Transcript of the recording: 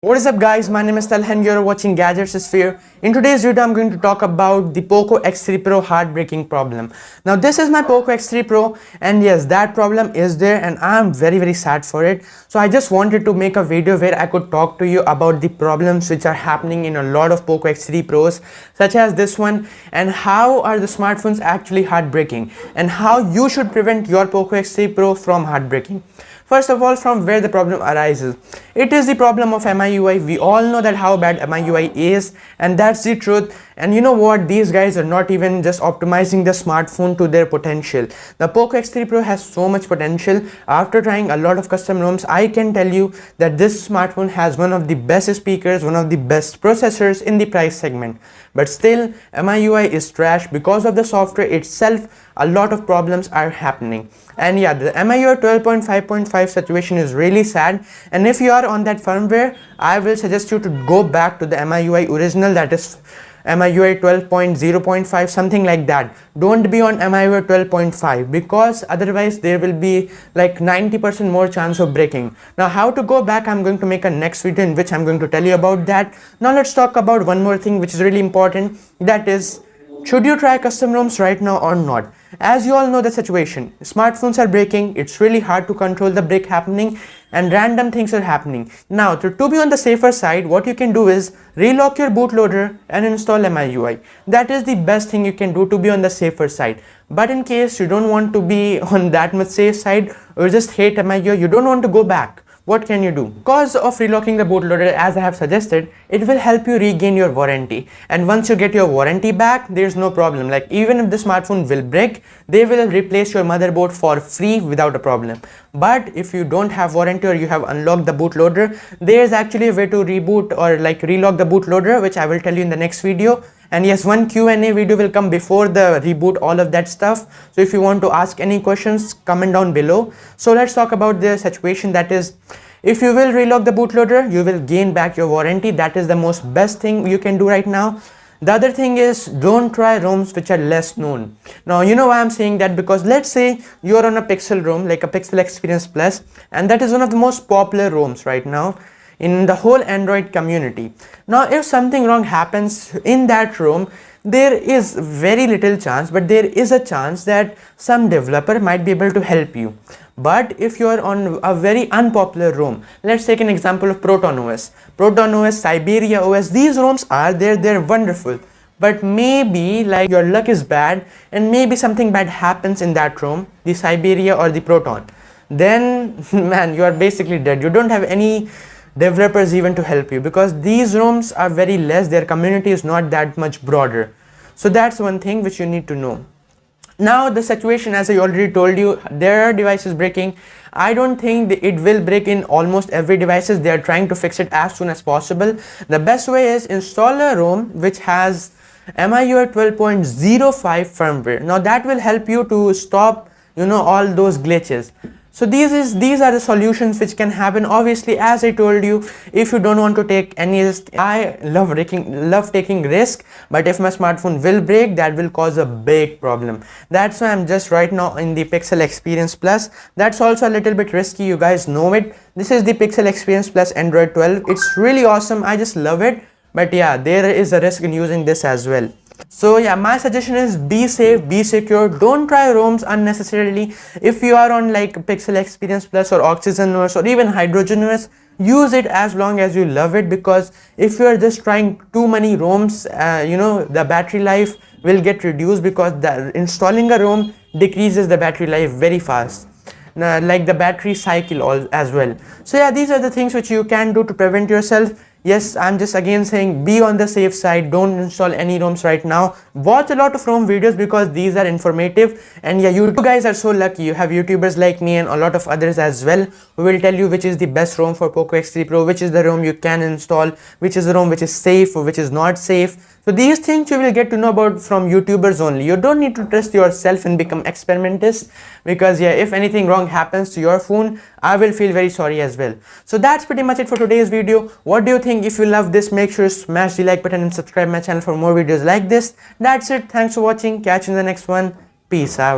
What is up guys, my name is Talha and you're watching Gadgets Sphere. In today's video I'm going to talk about the Poco X3 Pro heartbreaking problem. Now this is my Poco X3 Pro and yes, that problem is there and I'm very sad for it. So I just wanted to make a video where I could talk to you about the problems which are happening in a lot of Poco X3 Pros such as this one, and how are the smartphones actually heartbreaking and how you should prevent your Poco X3 Pro from heartbreaking. First of all, from where the problem arises. It is the problem of MIUI. We all know that how bad MIUI is, and that's the truth. And you know what? These guys are not even just optimizing the smartphone to their potential. The Poco X3 Pro has so much potential. After trying a lot of custom ROMs, I can tell you that this smartphone has one of the best speakers, one of the best processors in the price segment. But still, MIUI is trash because of the software itself. A lot of problems are happening. And yeah, the MIUI 12.5.5 situation is really sad, and if you are on that firmware, I will suggest you to go back to the MIUI original, that is MIUI 12.0.5, something like that. Don't be on MIUI 12.5 because otherwise there will be like 90% more chance of breaking. Now how to go back, I'm going to make a next video in which I'm going to tell you about that. Now let's talk about one more thing which is really important, that is, should you try custom ROMs right now or not? As you all know the situation, smartphones are breaking, it's really hard to control the break happening and random things are happening. Now to be on the safer side, what you can do is relock your bootloader and install MIUI. That is the best thing you can do to be on the safer side. But in case you don't want to be on that much safe side or just hate MIUI, you don't want to go back, what can you do? Because of relocking the bootloader, as I have suggested, it will help you regain your warranty. And once you get your warranty back, there's no problem. Like even if the smartphone will break, they will replace your motherboard for free without a problem. But if you don't have warranty or you have unlocked the bootloader, there's actually a way to reboot or like relock the bootloader, which I will tell you in the next video. And yes, one Q&A video will come before the reboot, all of that stuff. So if you want to ask any questions, comment down below. So let's talk about the situation, that is, if you will relock the bootloader, you will gain back your warranty. That is the most best thing you can do right now. The other thing is, don't try ROMs which are less known. Now you know why I'm saying that, because let's say you're on a Pixel ROM, like a Pixel Experience Plus, and that is one of the most popular ROMs right now in the whole Android community. Now if something wrong happens in that ROM, there is very little chance, but there is a chance that some developer might be able to help you. But if you are on a very unpopular ROM, let's take an example of Proton OS, Siberia OS, these ROMs are there, they're wonderful. But maybe like your luck is bad and maybe something bad happens in that ROM, the Siberia or the Proton, then man, you are basically dead. You don't have any developers even to help you because these ROMs are very less, their community is not that much broader. So that's one thing which you need to know. Now the situation, as I already told you, there are devices breaking. I don't think it will break in almost every devices. They are trying to fix it as soon as possible. The best way is install a ROM which has MIUI 12.05 firmware. Now that will help you to stop, all those glitches. So these are the solutions which can happen. Obviously, as I told you, if you don't want to take any risk, I love taking risk, but if my smartphone will break, that will cause a big problem. That's why I'm just right now in the Pixel Experience Plus. That's also a little bit risky, you guys know it. This is the Pixel Experience Plus Android 12. It's really awesome, I just love it. But yeah, there is a risk in using this as well. So yeah, my suggestion is be safe, be secure, don't try ROMs unnecessarily. If you are on like Pixel Experience Plus or Oxygen OS or even Hydrogen OS, use it as long as you love it, because if you are just trying too many ROMs, the battery life will get reduced because installing a ROM decreases the battery life very fast. Like the battery cycle as well. So yeah, these are the things which you can do to prevent yourself. Yes, I'm just again saying, be on the safe side, don't install any ROMs right now. Watch a lot of ROM videos because these are informative. And yeah, you guys are so lucky, you have YouTubers like me and a lot of others as well who will tell you which is the best ROM for Poco X3 Pro, which is the ROM you can install, which is the ROM which is safe or which is not safe. So these things you will get to know about from YouTubers only. You don't need to trust yourself and become experimentist, because yeah, if anything wrong happens to your phone, I will feel very sorry as well. So that's pretty much it for today's video. What do you think? If you love this, make sure to smash the like button and subscribe my channel for more videos like this. That's it. Thanks for watching. Catch you in the next one. Peace out.